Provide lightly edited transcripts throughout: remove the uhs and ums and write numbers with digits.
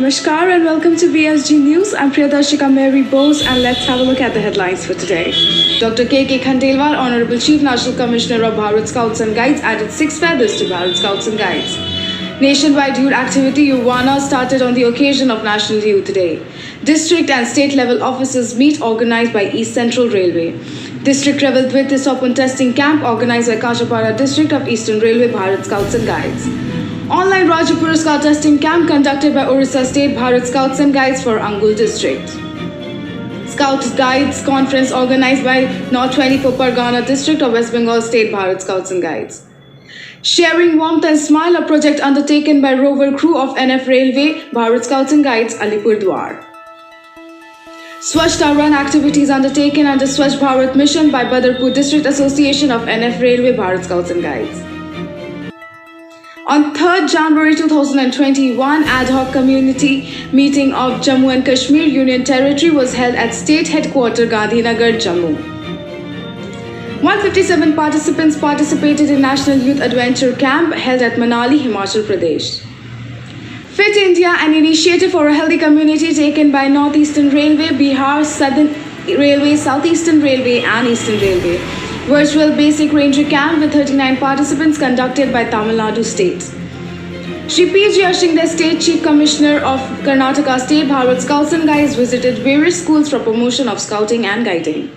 Namaskar and welcome to BSG News. I'm Priyadarshika Mary Bose and let's have a look at the headlines for today. Dr. K.K. Khandelwal, Honorable Chief National Commissioner of Bharat Scouts and Guides, added 6 feathers to Bharat Scouts and Guides. Nationwide youth activity Yuvana started on the occasion of National Youth Day. District and state level officers meet organized by East Central Railway. District level Dvitya Sopun testing camp organized by Kachapara District of Eastern Railway Bharat Scouts and Guides. Online Rajya Puraskar testing camp conducted by Orissa State Bharat Scouts and Guides for Angul District. Scouts Guides Conference organized by North 24 Pargana District of West Bengal State Bharat Scouts and Guides. Sharing Warmth and Smile, a project undertaken by rover crew of NF Railway Bharat Scouts and Guides, Alipurdwar. Swachhta Run activities undertaken under Swachh Bharat Mission by Badarpur District Association of NF Railway Bharat Scouts and Guides. On 3rd January 2021, ad hoc community meeting of Jammu and Kashmir Union Territory was held at State Headquarters Gandhinagar, Jammu. 157 participants participated in National Youth Adventure Camp held at Manali, Himachal Pradesh. Fit India, an initiative for a healthy community taken by Northeastern Railway, Bihar, Southern Railway, Southeastern Railway and Eastern Railway. Virtual Basic Ranger Camp with 39 participants conducted by Tamil Nadu State. Shri P.G. Ashingde, State Chief Commissioner of Karnataka State Bharat Scouts and Guides, visited various schools for promotion of scouting and guiding.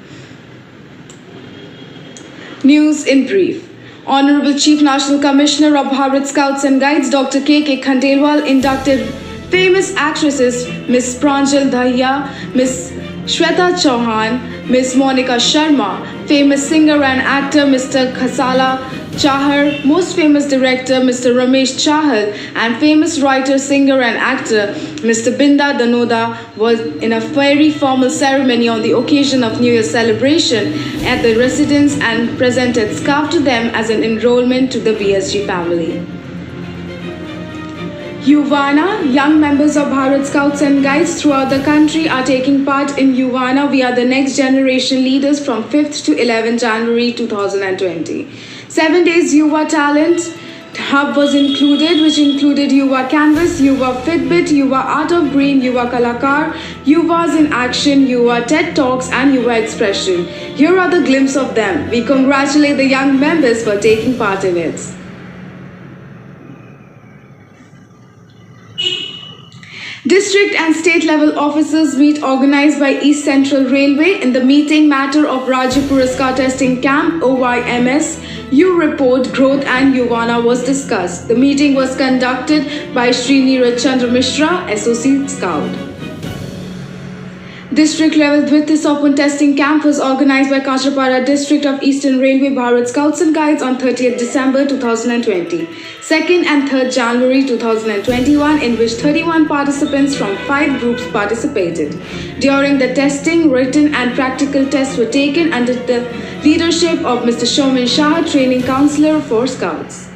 News in brief. Honorable Chief National Commissioner of Bharat Scouts and Guides, Dr. K.K. Khandelwal, inducted famous actresses Miss Pranjal Dahiya, Miss Shweta Chauhan, Miss Monica Sharma, famous singer and actor Mr. Khasala Chahar, most famous director Mr. Ramesh Chahal, and famous writer, singer and actor Mr. Binda Danoda was in a very formal ceremony on the occasion of New Year celebration at the residence and presented scarf to them as an enrollment to the BSG family. Yuvana, young members of Bharat Scouts and Guides throughout the country are taking part in Yuvana. We are the next generation leaders from 5th to 11th January 2020. 7 days Yuva Talent Hub was included, which included Yuva Canvas, Yuva Fitbit, Yuva Art of Green, Yuva Kalakar, Yuvas in Action, Yuva TED Talks and Yuva Expression. Here are the glimpse of them. We congratulate the young members for taking part in it. District and state level officers meet organized by East Central Railway. In the meeting, matter of Rajya Puraskar testing camp OYMS, U Report, Growth and Yuvana was discussed. The meeting was conducted by Shri Neeraj Chandra Mishra, SOC Scout. District level Dvitya Sopun testing camp was organized by Kachapara District of Eastern Railway Bharat Scouts and Guides on 30th December 2020. 2nd and 3rd January 2021, in which 31 participants from 5 groups participated. During the testing, written and practical tests were taken under the leadership of Mr. Shomin Shah, Training Counselor for Scouts.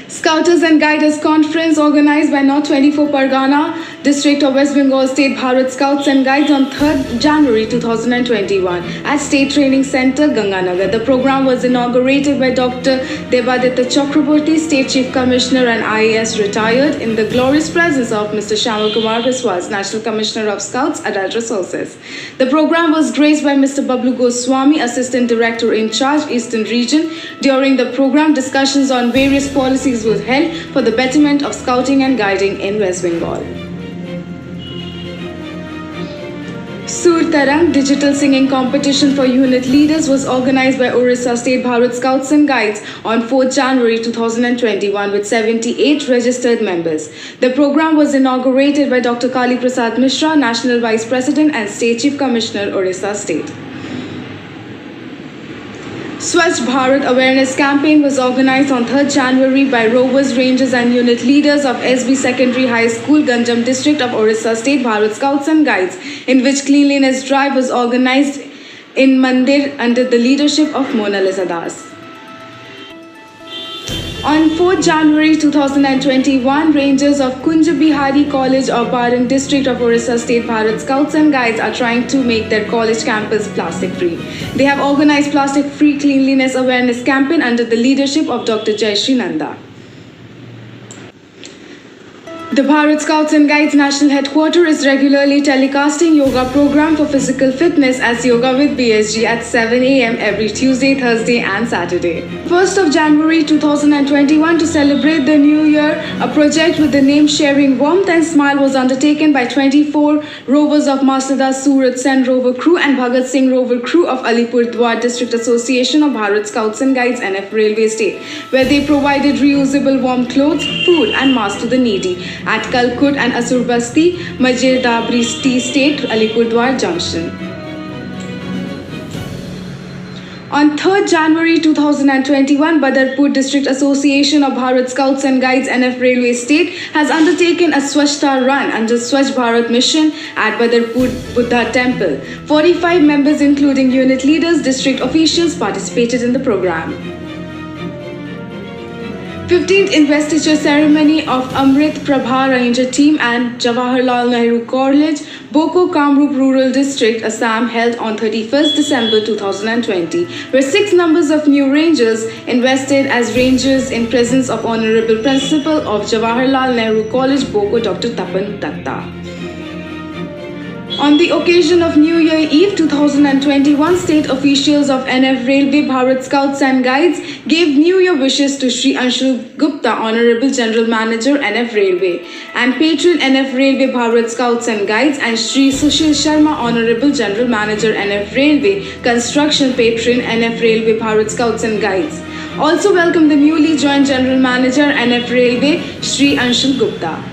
Scouters and Guiders Conference organized by North 24 Pargana District of West Bengal State Bharat Scouts and Guides on 3rd January 2021 at State Training Center, Ganganagar. The program was inaugurated by Dr. Devadita Chakraborty, State Chief Commissioner and IAS retired, in the glorious presence of Mr. Shamal Kumar Biswas, National Commissioner of Scouts, Adult Resources. The program was graced by Mr. Bablu Goswami, Assistant Director in Charge, Eastern Region. During the program, discussions on various policies were held for the betterment of scouting and guiding in West Bengal. Sur Tarang Digital Singing Competition for Unit Leaders was organized by Orissa State Bharat Scouts and Guides on 4th January 2021 with 78 registered members. The program was inaugurated by Dr. Kali Prasad Mishra, National Vice President and State Chief Commissioner, Orissa State. Swachh Bharat Awareness Campaign was organized on 3rd January by Rovers, Rangers and Unit Leaders of SB Secondary High School, Ganjam District of Orissa State Bharat Scouts and Guides, in which Cleanliness Drive was organized in Mandir under the leadership of Mona Lisa Das. On 4th January 2021, Rangers of Kunja Bihari College of Baran District of Orissa State Bharat Scouts and Guides are trying to make their college campus plastic-free. They have organized plastic-free cleanliness awareness campaign under the leadership of Dr. Jayashree Nanda. The Bharat Scouts and Guides National Headquarters is regularly telecasting yoga program for physical fitness as Yoga with BSG at 7 a.m. every Tuesday, Thursday and Saturday. 1st of January 2021 to celebrate the new year, a project with the name Sharing Warmth and Smile was undertaken by 24 rovers of Masnada Surat Sen Rover Crew and Bhagat Singh Rover Crew of Alipurdwar District Association of Bharat Scouts and Guides NF Railway State, where they provided reusable warm clothes, food and masks to the needy at Kalkut and Asurbasti, Majir Dabri Tea State, Alipurdwar Junction. On 3rd January 2021, Badarpur District Association of Bharat Scouts and Guides NF Railway State has undertaken a Swachhta Run under Swachh Bharat Mission at Badarpur Buddha Temple. 45 members including unit leaders, district officials participated in the program. 15th investiture ceremony of Amrit Prabha Ranger Team and Jawaharlal Nehru College, Boko Kamrup Rural District, Assam held on 31st December 2020, where 6 numbers of new rangers invested as rangers in presence of Honorable Principal of Jawaharlal Nehru College, Boko Dr. Tapan Datta. On the occasion of New Year Eve 2021, state officials of NF Railway Bharat Scouts and Guides gave New Year wishes to Shri Anshul Gupta, Honorable General Manager NF Railway, and Patron NF Railway Bharat Scouts and Guides, and Shri Sushil Sharma, Honorable General Manager NF Railway, Construction Patron NF Railway Bharat Scouts and Guides. Also welcome the newly joined General Manager NF Railway, Shri Anshul Gupta.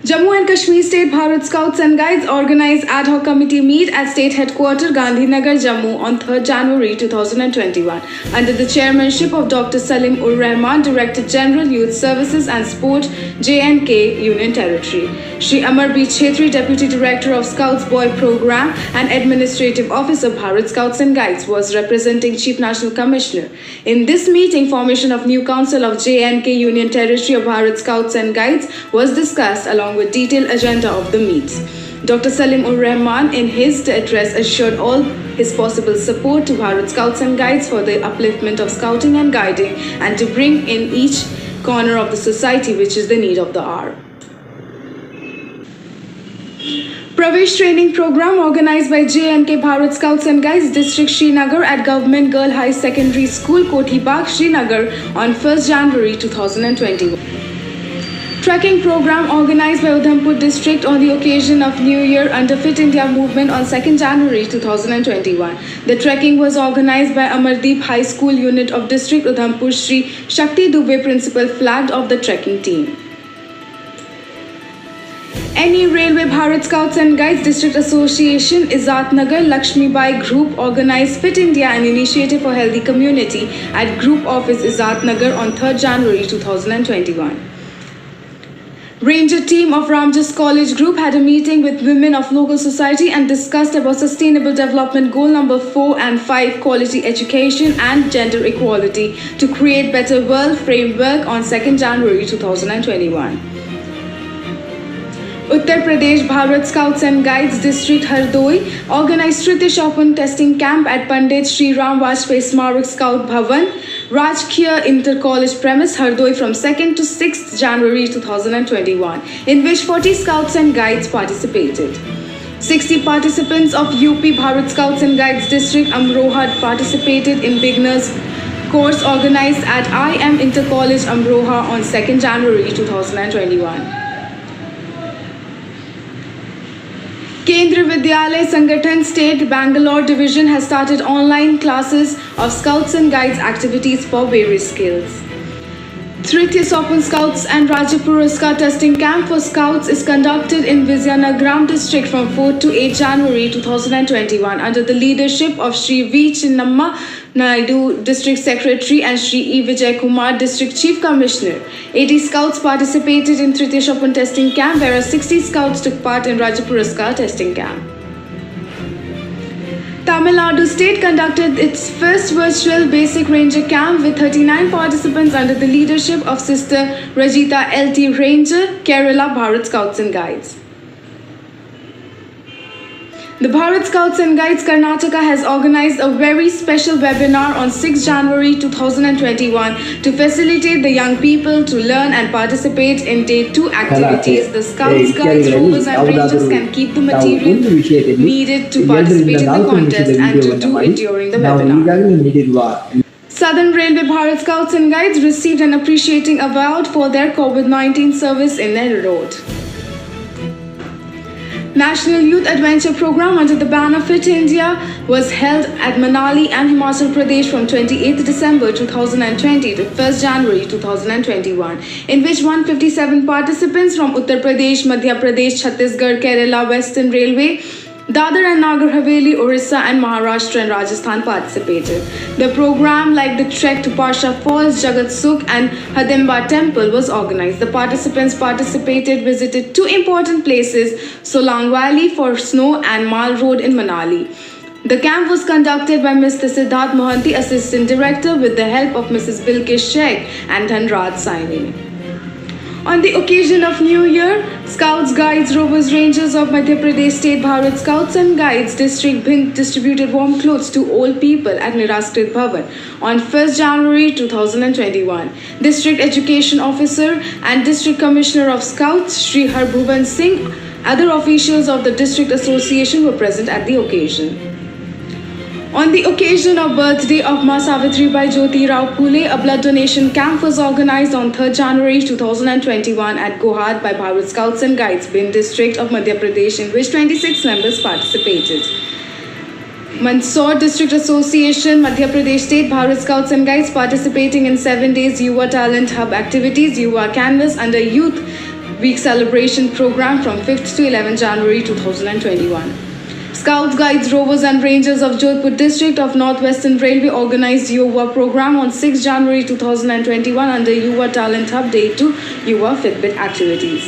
Jammu and Kashmir State Bharat Scouts and Guides organized ad hoc committee meet at State Headquarters Gandhinagar, Jammu on 3rd January 2021 under the chairmanship of Dr. Salim Ur Rahman, Director General Youth Services and Sport, J&K Union Territory. Shri Amar B. Chhetri, Deputy Director of Scouts Boy Program and Administrative Officer Bharat Scouts and Guides, was representing Chief National Commissioner. In this meeting, formation of new council of J&K Union Territory of Bharat Scouts and Guides was discussed along with detailed agenda of the meets. Dr. Salim Ur Rahman in his address assured all his possible support to Bharat Scouts and Guides for the upliftment of scouting and guiding and to bring in each corner of the society which is the need of the hour. Pravesh Training Program organized by J&K Bharat Scouts and Guides District Srinagar at Government Girl High Secondary School, Koti Bagh, Srinagar on 1st January 2021. Trekking program organized by Udhampur District on the occasion of New Year under Fit India movement on 2nd January 2021. The trekking was organized by Amardeep High School unit of District Udhampur. Shri Shakti Dubey, principal, flagged of the trekking team. NE Railway Bharat Scouts and Guides District Association, Izzat Nagar, Lakshmi Bai Group organized Fit India, an initiative for healthy community at Group Office Izzat Nagar on 3rd January 2021. Ranger team of Ramjas College Group had a meeting with women of local society and discussed about Sustainable Development Goal number 4 and 5, quality education and gender equality to create better world framework on 2nd January 2021. Uttar Pradesh Bharat Scouts and Guides District Hardoi organized Tritish Open Testing Camp at Pandit Shri Ram Vajpayee Smarak Scout Bhavan, Rajkhiya Inter-College Premise, Hardoi from 2nd to 6th January 2021, in which 40 Scouts and Guides participated. 60 participants of UP Bharat Scouts and Guides District Amroha participated in beginners course organized at IM Inter-College Amroha on 2nd January 2021. Kendra Vidyalaya Sangathan State Bangalore Division has started online classes of Scouts and Guides activities for various skills. Tritiya Sopan Scouts and Rajya Puraskar Testing Camp for Scouts is conducted in Vizianagaram District from 4th to 8th January 2021 under the leadership of Shri V. Chinnamma Naidu, District Secretary, and Shri E. Vijay Kumar, District Chief Commissioner. 80 Scouts participated in Tritiya Sopan Testing Camp, whereas 60 Scouts took part in Rajya Puraskar Testing Camp. Tamil Nadu State conducted its first virtual basic ranger camp with 39 participants under the leadership of Sister Rajita LT Ranger, Kerala Bharat Scouts and Guides. The Bharat Scouts and Guides Karnataka has organized a very special webinar on 6 January 2021 to facilitate the young people to learn and participate in day 2 activities. The Scouts, Guides, Rovers and Rangers can keep the material needed to participate in the contest and to do it during the webinar. Southern Railway Bharat Scouts and Guides received an appreciating award for their COVID-19 service in their road. National Youth Adventure Program under the banner Fit India was held at Manali and Himachal Pradesh from 28th December 2020 to 1st January 2021, in which 157 participants from Uttar Pradesh, Madhya Pradesh, Chhattisgarh, Kerala, Western Railway, Dadar and Nagar Haveli, Orissa and Maharashtra and Rajasthan participated. The program, like the trek to Pasha Falls, Jagat Sukh and Hidimba Temple, was organized. The participants visited two important places, Solang Valley for snow and Mal Road in Manali. The camp was conducted by Mr. Siddharth Mohanty, Assistant Director, with the help of Mrs. Bilkis Sheikh and Dhanraj Saini. On the occasion of New Year, Scouts, Guides, Rovers, Rangers of Madhya Pradesh State Bharat Scouts and Guides District Bhind distributed warm clothes to all people at Niraskrit Bhavan on 1st January 2021. District Education Officer and District Commissioner of Scouts, Shri Harbhuvan Singh, other officials of the District Association were present at the occasion. On the occasion of birthday of Ma Savitribai Jyoti Rao Phule, a blood donation camp was organized on 3rd January 2021 at Gohad by Bharat Scouts and Guides, Bhind district of Madhya Pradesh, in which 26 members participated. Mandsaur District Association, Madhya Pradesh State Bharat Scouts and Guides participating in 7 days Yuva Talent Hub activities, Yuva Canvas under Youth Week celebration program from 5th to 11th January 2021. Scouts, Guides, Rovers and Rangers of Jodhpur District of Northwestern Railway organized Yuva program on 6 January 2021 under Yuva Talent Hub Day 2 Yuva Fitbit activities.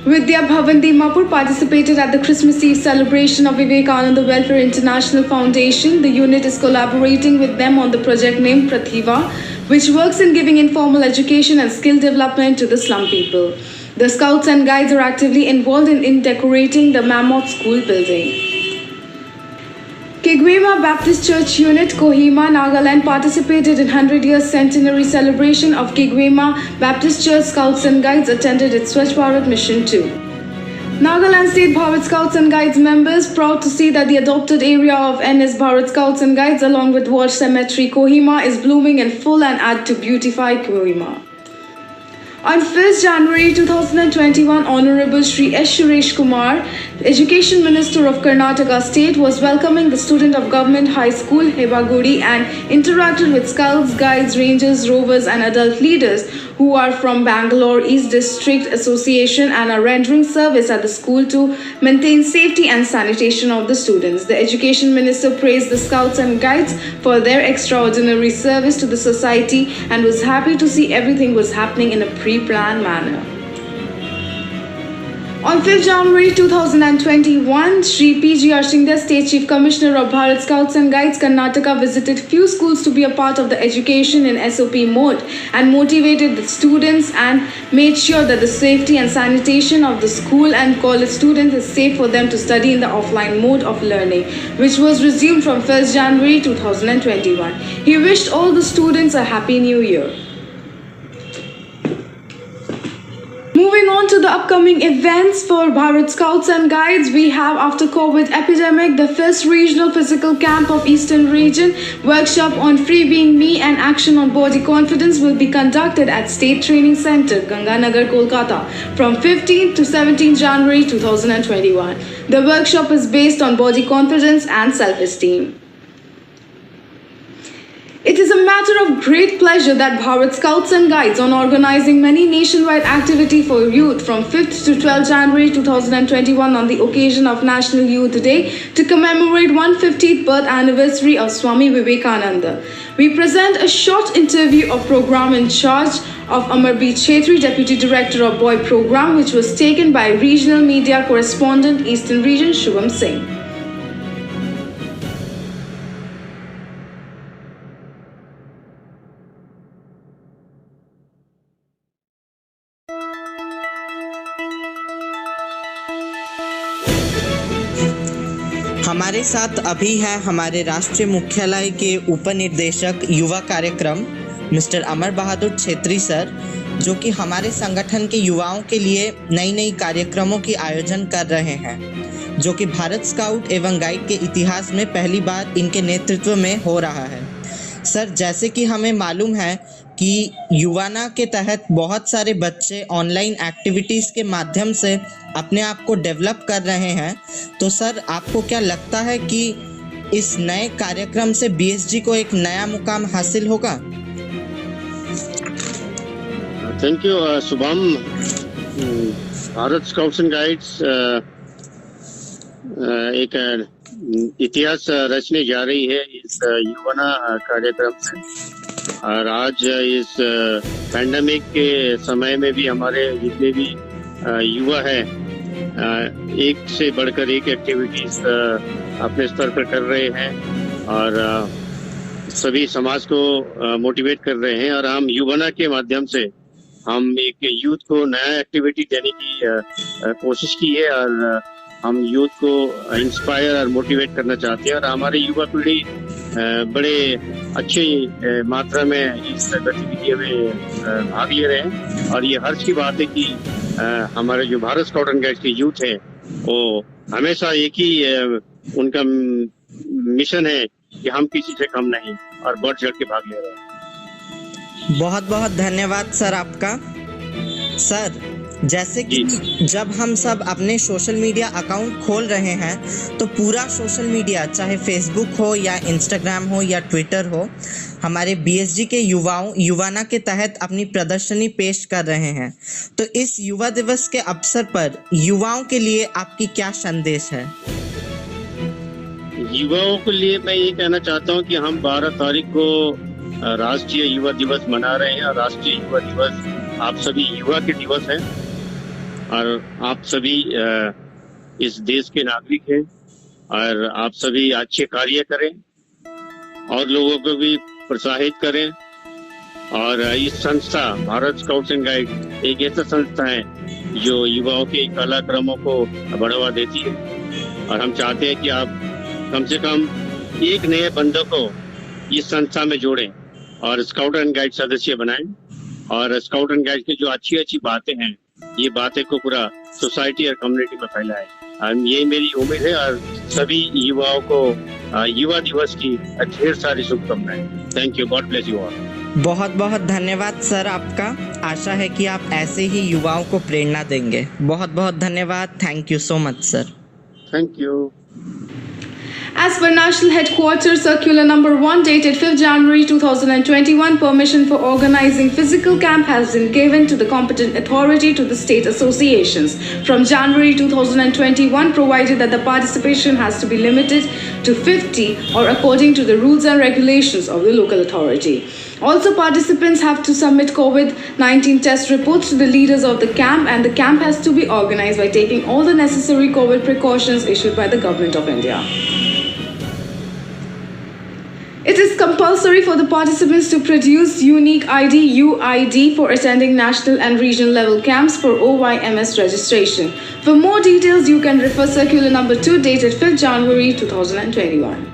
Vidya Bhavan Dimapur participated at the Christmas Eve celebration of Vivekananda Welfare International Foundation. The unit is collaborating with them on the project named Prathiva, which works in giving informal education and skill development to the slum people. The Scouts and Guides are actively involved in decorating the Mammoth School building. Kigwema Baptist Church Unit, Kohima, Nagaland participated in 100-year centenary celebration of Kigwema Baptist Church. Scouts and Guides attended its Swachh Bharat mission too. Nagaland State Bharat Scouts and Guides members proud to see that the adopted area of NS Bharat Scouts and Guides along with War Cemetery Kohima is blooming in full and add to beautify Kohima. On 1st January 2021, Honorable Shri S. Suresh Kumar, Education Minister of Karnataka State, was welcoming the student of Government High School, Hebagudi, and interacted with Scouts, Guides, Rangers, Rovers, and adult leaders who are from Bangalore East District Association and are rendering service at the school to maintain safety and sanitation of the students. The Education Minister praised the Scouts and Guides for their extraordinary service to the society and was happy to see everything was happening in a pre-planned manner. On 5th January 2021, Shri P.G. Arshingda, State Chief Commissioner of Bharat Scouts and Guides Karnataka, visited few schools to be a part of the education in SOP mode and motivated the students and made sure that the safety and sanitation of the school and college students is safe for them to study in the offline mode of learning, which was resumed from 1st January 2021. He wished all the students a Happy New Year. Moving on to the upcoming events for Bharat Scouts and Guides, we have after COVID epidemic, the first regional physical camp of Eastern Region. Workshop on Free Being Me and action on body confidence will be conducted at State Training Center, Ganganagar, Kolkata from 15th to 17th January 2021. The workshop is based on body confidence and self-esteem. It is a matter of great pleasure that Bharat Scouts and Guides on organizing many nationwide activity for youth from 5th to 12th January 2021 on the occasion of National Youth Day to commemorate 150th birth anniversary of Swami Vivekananda. We present a short interview of program in charge of Amarpreet Chhetri, Deputy Director of Boy Program, which was taken by regional media correspondent Eastern Region Shubham Singh. हमारे साथ अभी है हमारे राष्ट्रीय मुख्यालय के उपनिदेशक युवा कार्यक्रम मिस्टर अमर बहादुर छेत्री सर, जो कि हमारे संगठन के युवाओं के लिए नई नई कार्यक्रमों की आयोजन कर रहे हैं, जो कि भारत स्काउट एवं गाइड के इतिहास में पहली बार इनके नेतृत्व में हो रहा है। सर, जैसे कि हमें मालूम है कि युवाना के तहत बहुत सारे बच्चे ऑनलाइन एक्टिविटीज़ के माध्यम से अपने आप को डेवलप कर रहे हैं, तो सर आपको क्या लगता है कि इस नए कार्यक्रम से बीएसजी को एक नया मुकाम हासिल होगा? Thank you Shubham. Bharat scouts and guides एक इतिहास रचने जा रही है इस युवाना कार्यक्रम से, और आज इस पैंडेमिक के समय में भी हमारे जितने भी युवा है एक से बढ़कर एक एक्टिविटीज अपने स्तर पर कर रहे हैं और सभी समाज को मोटिवेट कर रहे हैं। और हम युवाना के माध्यम से हम एक यूथ को नया एक्टिविटी देने की कोशिश की है और हम यूथ को इंस्पायर और मोटिवेट करना चाहते हैं। और हमारी युवा पीढ़ी बड़े अच्छी मात्रा में इस गतिविधियों में भाग ले रहे हैं। और ये हर्ष की बात है कि हमारे जो भारत स्काउट एंड गाइड्स के यूथ है वो हमेशा एक ही उनका मिशन है कि हम किसी से कम नहीं, और बढ़ चढ़ के भाग ले रहे हैं। बहुत बहुत धन्यवाद सर आपका। सर, जैसे कि जब हम सब अपने सोशल मीडिया अकाउंट खोल रहे हैं तो पूरा सोशल मीडिया, चाहे फेसबुक हो या इंस्टाग्राम हो या ट्विटर हो, हमारे बीएसजी के युवाना के तहत अपनी प्रदर्शनी पेश कर रहे हैं। तो इस युवा दिवस के अवसर पर युवाओं के लिए आपकी क्या संदेश है? युवाओं के लिए मैं ये कहना चाहता हूँ कि हम 12 तारीख को राष्ट्रीय युवा दिवस मना रहे हैं। और राष्ट्रीय युवा दिवस आप सभी युवा के दिवस है और आप सभी इस देश के नागरिक हैं और आप सभी अच्छे कार्य करें और लोगों को भी प्रोत्साहित करें। और इस संस्था भारत स्काउट्स एंड गाइड एक ऐसा संस्था है जो युवाओं के कलाक्रमों को बढ़ावा देती है, और हम चाहते हैं कि आप कम से कम एक नए बंदों को इस संस्था में जोड़ें और स्काउट एंड गाइड सदस्य बनाएं, और स्काउट एंड गाइड की जो अच्छी अच्छी बातें हैं ये बातें को पूरा सोसाइटी और कम्युनिटी में फैलाएं। ये मेरी उम्मीद है और सभी युवाओं को युवा दिवस की ढेर सारी शुभकामनाएं। Thank you, God bless you all. बहुत बहुत धन्यवाद सर आपका। आशा है कि आप ऐसे ही युवाओं को प्रेरणा देंगे। बहुत बहुत धन्यवाद। Thank you so much sir. Thank you. As per National Headquarters Circular Number 1 dated 5th January 2021, permission for organizing physical camp has been given to the competent authority to the state associations from January 2021, provided that the participation has to be limited to 50 or according to the rules and regulations of the local authority. Also, participants have to submit COVID-19 test reports to the leaders of the camp, and the camp has to be organized by taking all the necessary COVID precautions issued by the Government of India. It is compulsory for the participants to produce unique ID UID for attending national and regional level camps for OYMS registration. For more details, you can refer Circular Number 2 dated 5th January 2021.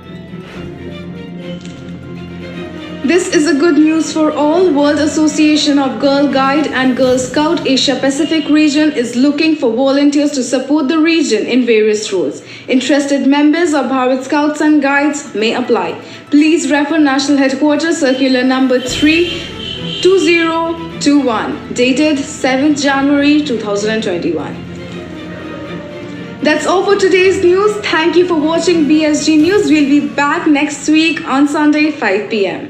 This is a good news for all. World Association of Girl Guide and Girl Scout Asia Pacific region is looking for volunteers to support the region in various roles. Interested members of Bharat Scouts and Guides may apply. Please refer National Headquarters Circular Number 3/2021 dated 7th January 2021. That's all for today's news. Thank you for watching BSG News. We'll be back next week on Sunday 5 p.m.